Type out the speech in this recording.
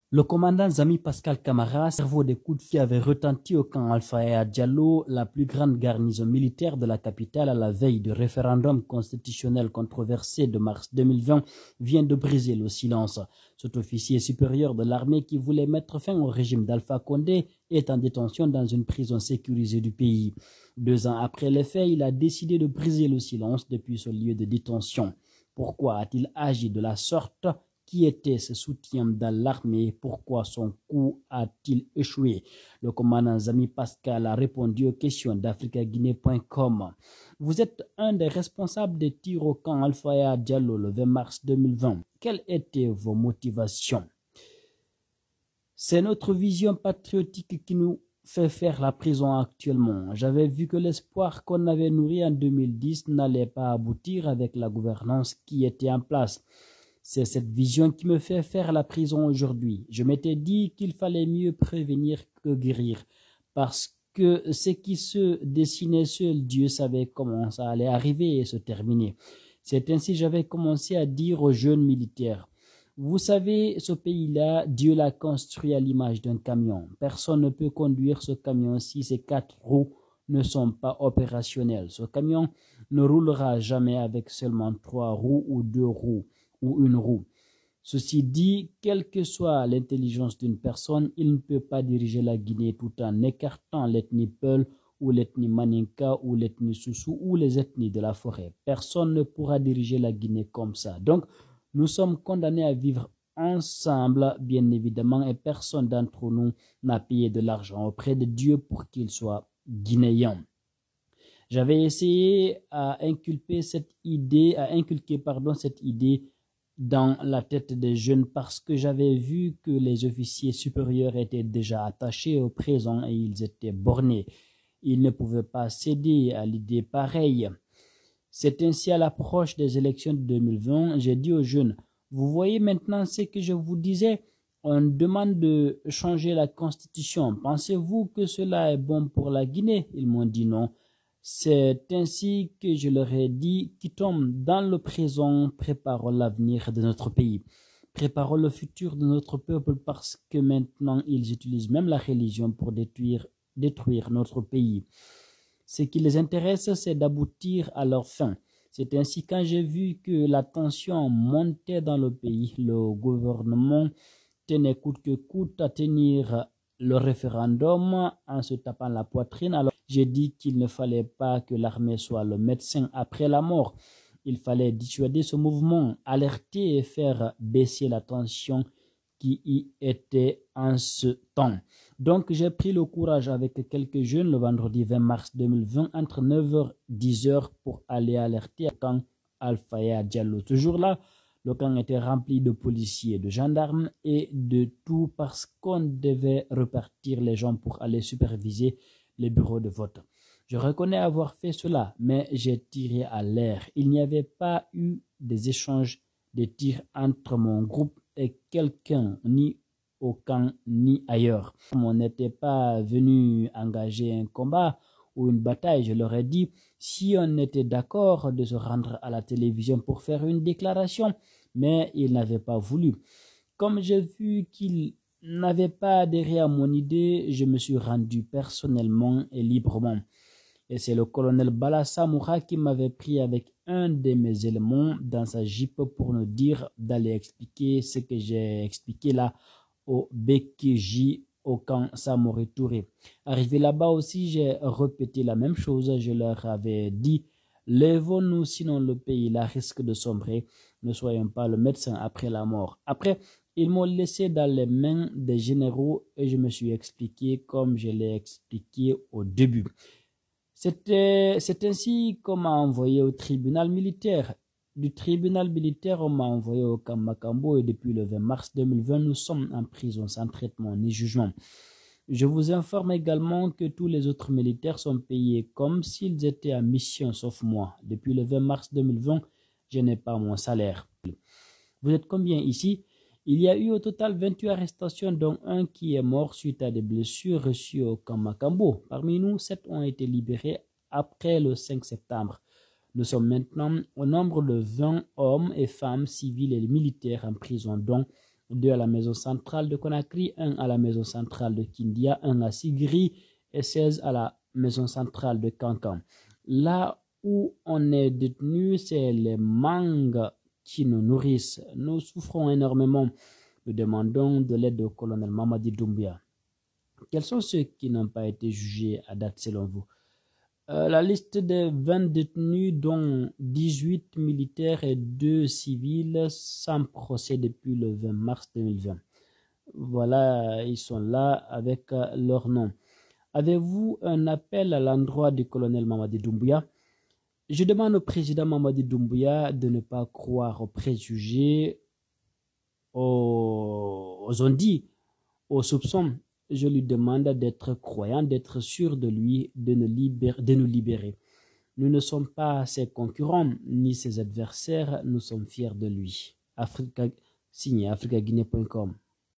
Le commandant Zami Pascal Camara, cerveau des coups de feu, avait retenti au camp Alpha et à Diallo, la plus grande garnison militaire de la capitale à la veille du référendum constitutionnel controversé de mars 2020, vient de briser le silence. Cet officier supérieur de l'armée qui voulait mettre fin au régime d'Alpha Condé est en détention dans une prison sécurisée du pays. 2 ans après les faits, il a décidé de briser le silence depuis ce lieu de détention. Pourquoi a-t-il agi de la sorte ? Qui était ce soutien dans l'armée? Pourquoi son coup a-t-il échoué? Le commandant Zami Pascal a répondu aux questions d'africaguinée.com. Vous êtes un des responsables des tirs au camp Alpha Diallo le 20 mars 2020. Quelles étaient vos motivations? C'est notre vision patriotique qui nous fait faire la prison actuellement. J'avais vu que l'espoir qu'on avait nourri en 2010 n'allait pas aboutir avec la gouvernance qui était en place. C'est cette vision qui me fait faire la prison aujourd'hui. Je m'étais dit qu'il fallait mieux prévenir que guérir, parce que ce qui se dessinait, seul Dieu savait comment ça allait arriver et se terminer. C'est ainsi que j'avais commencé à dire aux jeunes militaires: vous savez, ce pays-là, Dieu l'a construit à l'image d'un camion. Personne ne peut conduire ce camion si ses 4 roues ne sont pas opérationnelles. Ce camion ne roulera jamais avec seulement 3 roues ou 2 roues ou une roue. Ceci dit, quelle que soit l'intelligence d'une personne, il ne peut pas diriger la Guinée tout en écartant l'ethnie Peul ou l'ethnie Maninka ou l'ethnie Soussou ou les ethnies de la forêt. Personne ne pourra diriger la Guinée comme ça. Donc, nous sommes condamnés à vivre ensemble, bien évidemment, et personne d'entre nous n'a payé de l'argent auprès de Dieu pour qu'il soit guinéen. J'avais essayé à inculquer cette idée dans la tête des jeunes parce que j'avais vu que les officiers supérieurs étaient déjà attachés au présent et ils étaient bornés. Ils ne pouvaient pas céder à l'idée pareille. C'est ainsi à l'approche des élections de 2020, j'ai dit aux jeunes: vous voyez maintenant ce que je vous disais, on demande de changer la constitution. Pensez-vous que cela est bon pour la Guinée? Ils m'ont dit non. C'est ainsi que je leur ai dit: quittons dans le présent, préparons l'avenir de notre pays. Préparons le futur de notre peuple parce que maintenant ils utilisent même la religion pour détruire notre pays. Ce qui les intéresse, c'est d'aboutir à leur fin. C'est ainsi quand j'ai vu que la tension montait dans le pays, le gouvernement tenait coûte que coûte à tenir le référendum en se tapant la poitrine. Alors j'ai dit qu'il ne fallait pas que l'armée soit le médecin après la mort. Il fallait dissuader ce mouvement, alerter et faire baisser la tension qui y était en ce temps. Donc j'ai pris le courage avec quelques jeunes le vendredi 20 mars 2020 entre 9h et 10h pour aller alerter le camp Alpha Diallo. Ce jour-là, le camp était rempli de policiers, de gendarmes et de tout parce qu'on devait repartir les gens pour aller superviser les bureaux de vote. Je reconnais avoir fait cela, mais j'ai tiré à l'air. Il n'y avait pas eu des échanges de tirs entre mon groupe et quelqu'un, ni au camp ni ailleurs. On n'était pas venu engager un combat ou une bataille. Je leur ai dit, si on était d'accord de se rendre à la télévision pour faire une déclaration, mais ils n'avaient pas voulu. Comme j'ai vu qu'ils n'avaient pas adhéré à mon idée, je me suis rendu personnellement et librement. Et c'est le colonel Bala Samoura qui m'avait pris avec un de mes éléments dans sa jeep pour nous dire d'aller expliquer ce que j'ai expliqué là au BKJ au camp Samori Touré. Arrivé là-bas aussi, j'ai répété la même chose. Je leur avais dit: lèvons-nous, sinon le pays là risque de sombrer. Ne soyons pas le médecin après la mort. Après, ils m'ont laissé dans les mains des généraux et je me suis expliqué comme je l'ai expliqué au début. C'est ainsi qu'on m'a envoyé au tribunal militaire. Du tribunal militaire, on m'a envoyé au camp Makambo et depuis le 20 mars 2020, nous sommes en prison sans traitement ni jugement. Je vous informe également que tous les autres militaires sont payés comme s'ils étaient en mission, sauf moi. Depuis le 20 mars 2020, je n'ai pas mon salaire. Vous êtes combien ici? Il y a eu au total 28 arrestations, dont un qui est mort suite à des blessures reçues au camp Makambo. Parmi nous, 7 ont été libérés après le 5 septembre. Nous sommes maintenant au nombre de 20 hommes et femmes civils et militaires en prison, dont 2 à la maison centrale de Conakry, 1 à la maison centrale de Kindia, 1 à Sigri et 16 à la maison centrale de Kankan. Là où on est détenu, c'est les mangues qui nous nourrissent. Nous souffrons énormément. Nous demandons de l'aide au colonel Mamadi Doumbia. Quels sont ceux qui n'ont pas été jugés à date selon vous? La liste des 20 détenus, dont 18 militaires et 2 civils, sans procès depuis le 20 mars 2020. Voilà, ils sont là avec leur nom. Avez-vous un appel à l'endroit du colonel Mamadi Doumbouya? Je demande au président Mamadi Doumbouya de ne pas croire aux préjugés, aux on-dit, aux soupçons. Je lui demande d'être croyant, d'être sûr de lui, de nous libérer. Nous ne sommes pas ses concurrents ni ses adversaires, nous sommes fiers de lui. Signé africaguinée.com